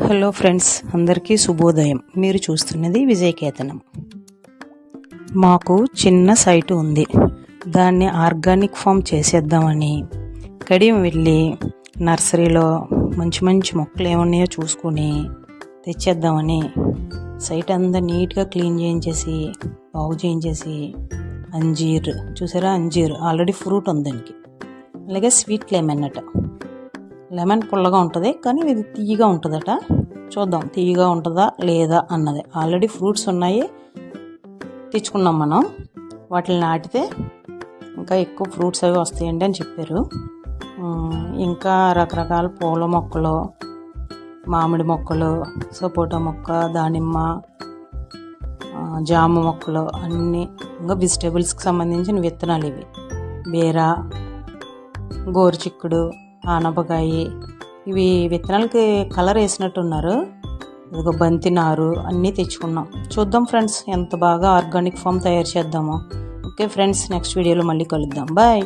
Hello friends, అందరికీ శుభోదయం. మీరు చూస్తున్నది విజయకేతనం. మాకు చిన్న సైటు ఉంది. దాన్ని ఆర్గానిక్ ఫామ్ చేసేద్దామని కడియం వెళ్ళి నర్సరీలో మంచి మంచి మొక్కలు ఏమున్నాయో చూసుకొని తెచ్చేద్దామని సైట్ అంతా నీట్గా క్లీన్ చేయించేసి బాగు చేయించేసి అంజీర్ చూసారా, అంజీర్ ఆల్రెడీ ఫ్రూట్ ఉంది దానికి. అలాగే స్వీట్ లెమన్ పుల్లగా ఉంటుంది, కానీ ఇది తీయగా ఉంటుందట. చూద్దాం తీయగా ఉంటుందా లేదా అన్నది. ఆల్రెడీ ఫ్రూట్స్ ఉన్నాయి, తెచ్చుకున్నాం మనం. వాటిని నాటితే ఇంకా ఎక్కువ ఫ్రూట్స్ అవి వస్తాయండి అని చెప్పారు. ఇంకా రకరకాల పూల మొక్కలు, మామిడి మొక్కలు, సపోటా మొక్క, దానిమ్మ, జామ మొక్కలు అన్నీ, ఇంకా వెజిటేబుల్స్కి సంబంధించిన విత్తనాలు ఇవి. బీర, గోరుచిక్కుడు, ఆనపకాయ, ఇవి విత్తనాలకి కలర్ వేసినట్టున్నారు. ఇదిగో బంతి నారు అన్నీ తెచ్చుకున్నాం. చూద్దాం ఫ్రెండ్స్ ఎంత బాగా ఆర్గానిక్ ఫామ్ తయారు చేద్దామో. ఓకే ఫ్రెండ్స్, నెక్స్ట్ వీడియోలో మళ్ళీ కలుద్దాం. బాయ్.